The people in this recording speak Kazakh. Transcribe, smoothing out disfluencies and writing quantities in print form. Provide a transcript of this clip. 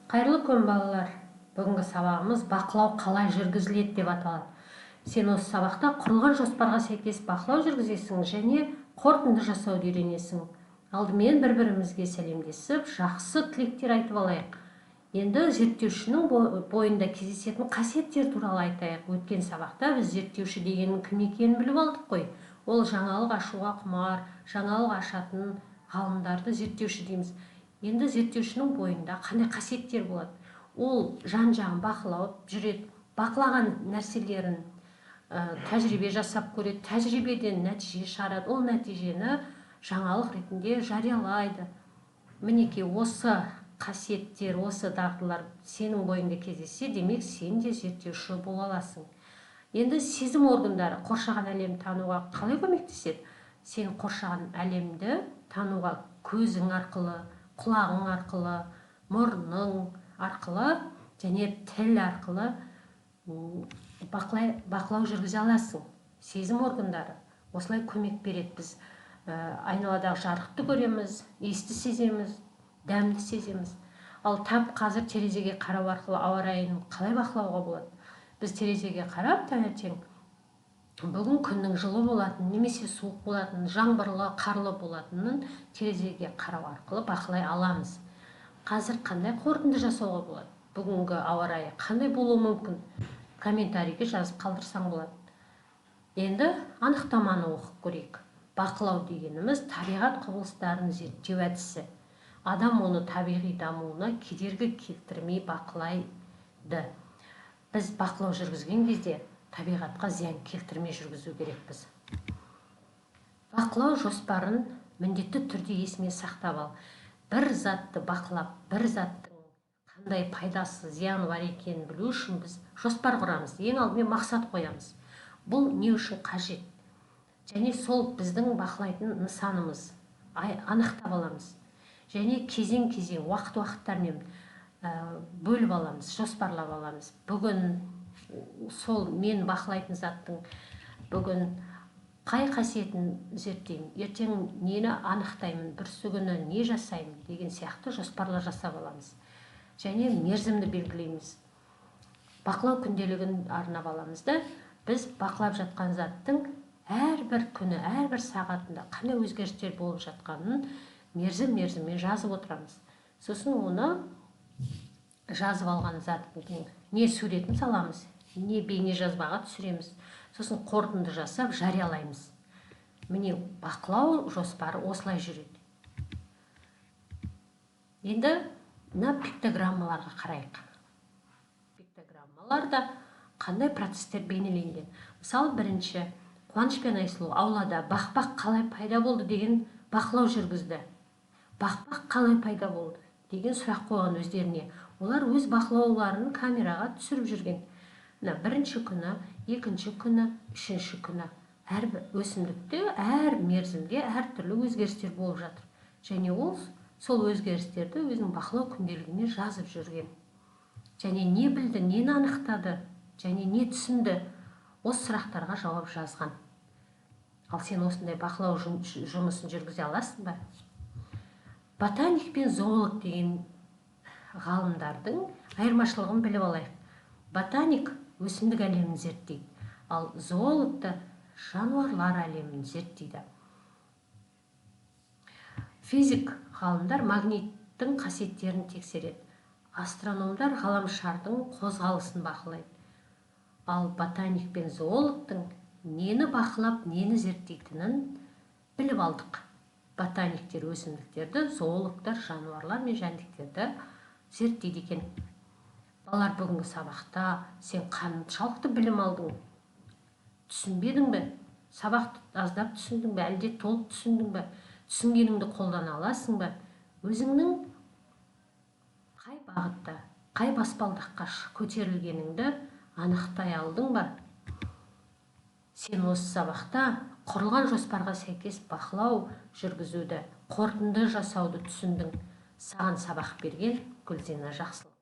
Қайырлы күн балалар. Бүгінгі сабағымыз бақылау қалай жүргізіледі деп аталады. Сен осы сабақта құрылған жоспарға сәйкес бақылау жүргізесің және қорытынды жасауды үйренесің. Алдымен бір-бірімізге сәлемдесіп, жақсы тілектер айтып алайық. Енді зерттеушінің бойында кездесетін қасиеттер туралы айтайық. Өткен сабақта біз зерттеуші дегеннің кім екенін біліп алдық қой. Ол жаңалық ашуға құмар, жаңалық ашатын ғалымдарды зерттеуші дейміз. Енді зерттеушінің бойында қандай қасиеттер болады? Ол жан-жағын бақылап жүреді, бақылаған нәрселерін тәжірибе жасап көреді, тәжірибеден нәтиже шығарады, ол нәтижені жаңалық ретінде жариялайды. Мінекей осы қасиеттер, осы дағдылар сенің бойыңда кездессе, демек сен де зерттеуші бола аласың. Енді сезім органдары қоршаған әлемді тануға қалай көмектеседі? Сен қоршаған әлемді тануға көзің арқылы, құлағың арқылы, мұрның арқылы және тіл арқылы бақылау жүргізе аласың. Сезім органдары осылай көмек береді. Біз айналадағы жарықты көреміз, иісті сеземіз, дәмді сеземіз. Ал тап қазір терезеге қарау арқылы ауа райын қалай бақылауға болады? Біз терезеге қарап, таңертең бүгін күннің жылы болатынын, немесе суық болатынын, жаңбырлы, қарлы болатынын терезеге қарау арқылы бақылай аламыз. Қазір қандай қорытынды жасауға болады? Бүгінгі ауа райы қандай болуы мүмкін? Комментарийге жазып қалдырсаң болады. Енді анықтаманы оқып көрейік. Бақылау дегеніміз табиғат құбылыстарын зерттеу әдісі. Адам оны табиғи дамуына кедергі келтірмей бақылайды. Біз бақылау жүргізген кезде табиғатқа зиян келтірмей жүргізу керекпіз. Бақылау жоспарын міндетті түрде есіңе сақтап ал. Бір затты бақылап, бір заттың қандай пайдасы, зияны бар екенін білу үшін біз жоспар құрамыз. Ең алдымен мақсат қоямыз. Бұл не үшін қажет? Және сол біздің бақылайтын нысанымыз, анықтап аламыз. Және кезең-кезең, уақыт-уақыттармен бөліп аламыз, жоспарлап аламыз. Бүгін сол мен бақылайтын заттың бүгін қай қасиетін зерттеймін, ертең нені анықтаймын, бүрсігүні не жасаймын деген сияқты жоспарлар жасап аламыз. Және мерзімді белгілейміз. Бақылау күнделігін арнап аламыз да, біз бақылап жатқан заттың әрбір күні, әрбір сағатында қандай өзгерістер болып жатқанын мерзіммен жазып отырамыз. Сосын оны жазып алған заттың не суретін саламыз, не бейне жазбаға түсіреміз. Сосын қорытынды жасап жариялаймыз. Міне бақылау жоспары осылай жүреді. Енді мына пиктограммаларға қарайық. Пиктограммаларда қандай процестер бейнеленген? Мысалы, бірінші Қуаныш пен Айсұлу аулада бақбақ қалай пайда болды деген бақылау жүргізді. Бақбақ қалай пайда болды деген сұрақ қойған өздеріне. Олар өз бақылауларын камераға түсіріп жүрген. Бірінші күні, екінші күні, үшінші күні әрбір өсімдікте, әр мерзімде әртүрлі өзгерістер болып жатыр. Және ол сол өзгерістерді өзінің бақылау күнделігіне жазып жүрген. Және не білді, нені анықтады, және не түсінді, осы сұрақтарға жауап жазған. Ал сен осындай бақылау жұмысын жүргізе аласың ба? Ботаник пен зоолог деген ғалымдардың айырмашылығын біліп алайық. Ботаник өсімдік әлемін зерттейді, ал зоологтар жануарлар әлемін зерттейді. Физик ғалымдар магниттің қасиеттерін тексереді. Астрономдар ғаламшардың қозғалысын бақылайды. Ал ботаник пен зоологтың нені бақылап, нені зерттейтінін біліп алдық. Ботаниктер өсімдіктерді, зоологтар жануарлар мен жәндіктерді зерттейді екен. Балалар, бүгінгі сабақта сен қаншалықты білім алдың? Түсінбедің бе? Сабақты аздап түсіндің бе? Әлде толық түсіндің бе? Түсінгеніңді қолдана аласың ба? Өзіңнің қай бағытта, қай баспалдаққа көтерілгеніңді анықтай алдың ба? Сен осы сабақта құрылған жоспарға сәйкес бақылау жүргізуді, қорытынды жасауды түсіндің. Саған сабақ берген Гүлзина Жақсылық.